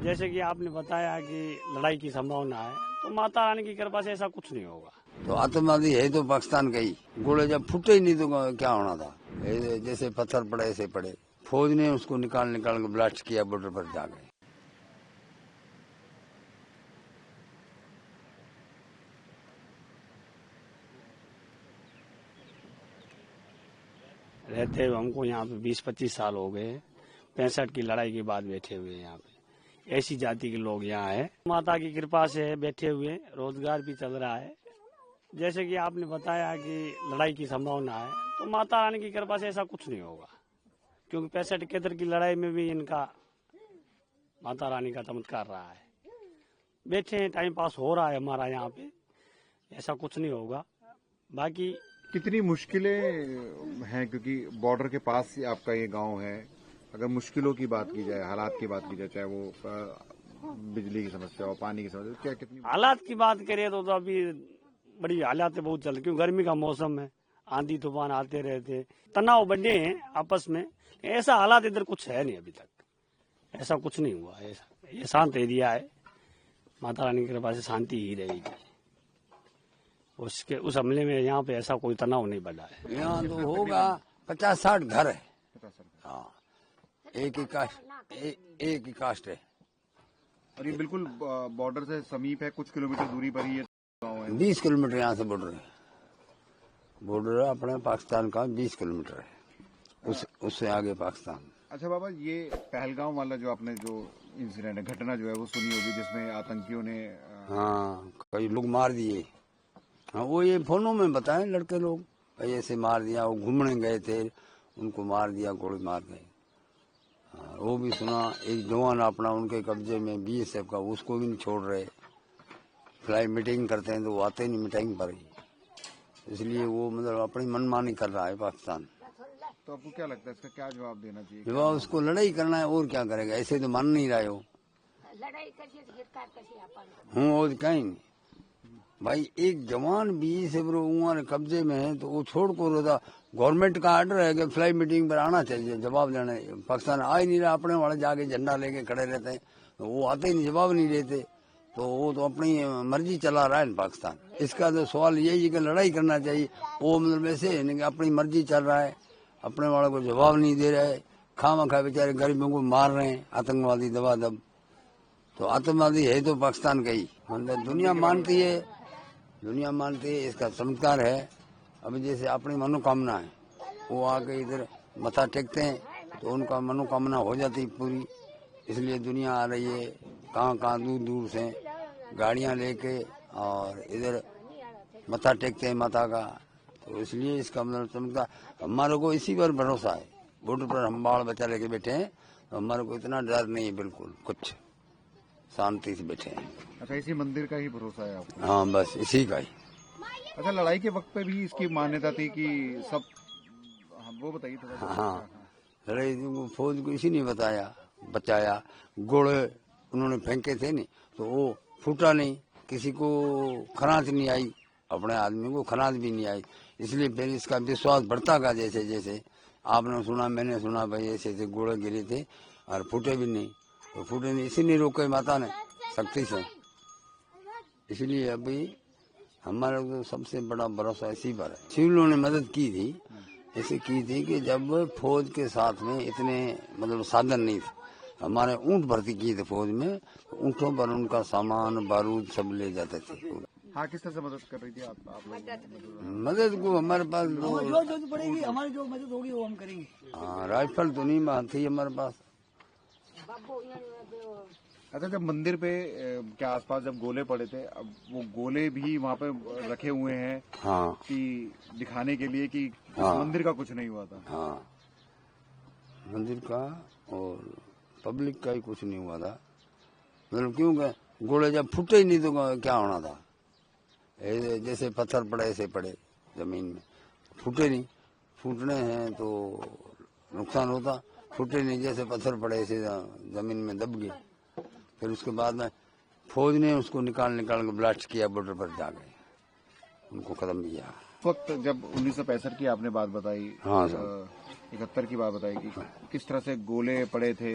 जैसे कि आपने बताया कि लड़ाई की संभावना है, तो माता रानी की कृपा से ऐसा कुछ नहीं होगा। तो आतंकवादी है तो पाकिस्तान का ही। गोले जब फूटे ही नहीं तो क्या होना था। जैसे पत्थर पड़े ऐसे पड़े। फौज ने उसको निकाल के ब्लास्ट किया बॉर्डर पर जाके। रहते हुए हमको यहाँ पे 20-25 साल हो गए। 65 की लड़ाई के बाद बैठे हुए हैं यहाँ पे। ऐसी जाति के लोग यहाँ है। माता की कृपा से बैठे हुए, रोजगार भी चल रहा है। जैसे कि आपने बताया कि लड़ाई की संभावना है, तो माता रानी की कृपा से ऐसा कुछ नहीं होगा, क्योंकि 65-71 की लड़ाई में भी इनका माता रानी का चमत्कार रहा है। बैठे हैं, टाइम पास हो रहा है हमारा यहाँ पे, ऐसा कुछ नहीं होगा। बाकी कितनी मुश्किलें हैं, क्योंकि बॉर्डर के पास ही आपका ये गांव है। अगर मुश्किलों की बात की जाए, हालात की बात की जाए, चाहे वो बिजली की समस्या हो, पानी की समस्या, क्या कितनी हालात की बात करें तो अभी बड़ी हालात बहुत चल रही, क्योंकि गर्मी का मौसम है, आंधी तूफान आते रहते, तनाव बने हैं आपस में। ऐसा हालात इधर कुछ है नहीं, अभी तक ऐसा कुछ नहीं हुआ। ऐसा ये शांत एरिया है, माता रानी की कृपा से शांति ही रहेगी। उसके उस हमले में यहाँ पे ऐसा कोई तनाव नहीं बढ़ा है। यहाँ तो होगा 50-60 घर है। हाँ, एक ही कास्ट है। और ये बिल्कुल बॉर्डर से समीप है, कुछ किलोमीटर दूरी पर ही ये गाँव है। 20 किलोमीटर यहाँ से बॉर्डर है। बॉर्डर है अपने पाकिस्तान का 20 किलोमीटर है। उससे आगे पाकिस्तान। अच्छा बाबा, ये पहलगाम वाला जो आपने जो इंसिडेंट है, घटना जो है वो सुनी होगी, जिसमें आतंकियों ने हाँ, कई लोग मार दिए। हाँ, वो ये फोनों में बताए लड़के लोग, ऐसे मार दिया। वो घूमने गए थे, उनको मार दिया, गोली मार गए। वो भी सुना। एक जवान अपना उनके कब्जे में BSF का, उसको भी नहीं छोड़ रहे। फ्लाई मीटिंग करते हैं तो वो आते नहीं मीटिंग पर ही, इसलिए वो मतलब अपनी मनमानी कर रहा है पाकिस्तान। तो आपको क्या लगता है, इसका क्या जवाब देना चाहिए? जवाब उसको लड़ाई करना है, और क्या करेगा। ऐसे तो मान नहीं रहे हो। और कहीं नहीं भाई, एक जवान BSF कब्जे में है तो वो छोड़ को रोता। गवर्नमेंट का आर्डर है कि फ्लाई मीटिंग पर आना चाहिए, जवाब देने। पाकिस्तान आ ही नहीं रहा, अपने वाले जाके झंडा लेके खड़े रहते हैं, तो वो आते ही नहीं, जवाब नहीं देते। तो वो तो अपनी मर्जी चला रहा है पाकिस्तान। इसका तो सवाल यही है कि लड़ाई करना चाहिए। वो मतलब ऐसे है कि अपनी मर्जी चल रहा है, अपने वाले को जवाब नहीं दे रहा है। खामखा बेचारे गरीबों को मार रहे हैं आतंकवादी दबादब। तो आतंकवादी है तो पाकिस्तान का ही। मतलब दुनिया मानती है, इसका चमत्कार है। अभी जैसे अपनी मनोकामना है, वो आके इधर मथा टेकते हैं तो उनका मनोकामना हो जाती पूरी। इसलिए दुनिया आ रही है, कहाँ दूर दूर से गाड़ियां लेके और इधर मथा टेकते हैं माता का। तो इसलिए इसका मतलब चमत्कार। हमारे को इसी पर भरोसा है। बॉर्डर पर हम बाल बच्चा लेके बैठे हैं, तो हमारे को इतना डर नहीं है, बिल्कुल कुछ शांति से बैठे हैं। अच्छा, इसी मंदिर का ही भरोसा है आपको? हाँ, बस इसी का ही। अच्छा, लड़ाई के वक्त पे भी इसकी मान्यता थी कि सब, वो बताइए थोड़ा। हाँ, लड़ाई फौज को इसी ने बचाया। गोले उन्होंने फेंके थे नहीं तो वो फूटा नहीं, किसी को खरांच नहीं आई, अपने आदमी को खरांच भी नहीं आई। इसलिए फिर इसका विश्वास बढ़ता गया। जैसे जैसे आपने सुना, मैंने सुना, भाई ऐसे ऐसे गोले गिरे थे और फूटे भी नहीं, तो फूटे नहीं, इसी ने रोके माता ने शक्ति से। इसलिए अभी हमारा तो सबसे बड़ा भरोसा इसी पर है। सिविलों ने मदद की थी, ऐसे की थी कि जब फौज के साथ में इतने मतलब साधन नहीं थे। हमारे ऊंट भर्ती किए थे फौज में, ऊंटों पर उनका सामान बारूद सब ले जाते थे। हाँ, किस तरह से मदद कर रही थी आप लोग? मदद को हमारे पास जो पड़ेगी, हमारी जो मदद होगी वो हम करेंगे। हाँ, राइफल तो नहीं थी हमारे पास। अच्छा, जब मंदिर पे के आसपास जब गोले पड़े थे, अब वो गोले भी वहाँ पे रखे हुए हैं, हाँ, कि दिखाने के लिए कि हाँ, मंदिर का कुछ नहीं हुआ था। हाँ, मंदिर का और पब्लिक का ही कुछ नहीं हुआ था। मतलब क्योंकि गोले जब फूटे ही नहीं तो क्या होना था। जैसे पत्थर पड़े ऐसे पड़े जमीन में, फूटे नहीं। फूटने हैं तो नुकसान होता, फूटे नहीं, जैसे पत्थर पड़े ऐसे जमीन में दब गए। फिर उसके बाद में फौज ने उसको निकाल के ब्लास्ट किया, बॉर्डर पर जाके उनको खत्म किया। वक्त जब 1965 की आपने बात बताई, हाँ सर। 71 की बात बताई कि किस तरह से गोले पड़े थे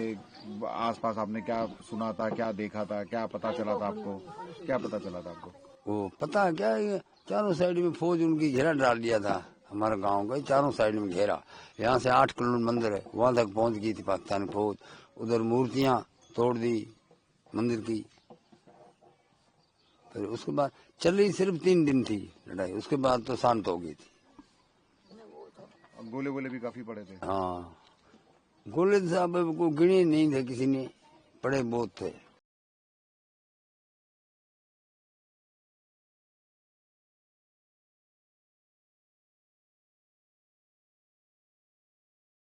आसपास, आपने क्या सुना था, क्या देखा था, क्या पता चला था आपको, क्या पता चला था आपको? वो पता है क्या है, चारों साइड में फौज उनकी घेरा डाल दिया था हमारे गांव का, चारों साइड में घेरा। यहाँ से 8 किलोमीटर मंदिर है, वहां तक पहुंच गई थी पाकिस्तानी फौज। उधर मूर्तियां तोड़ दी मंदिर की। फिर उसके बाद चली सिर्फ 3 दिन थी लड़ाई, उसके बाद तो शांत हो गई थी। गोले वोले भी काफी पड़े थे। हाँ, गोले साहब को गिने नहीं थे किसी ने, पड़े बहुत थे।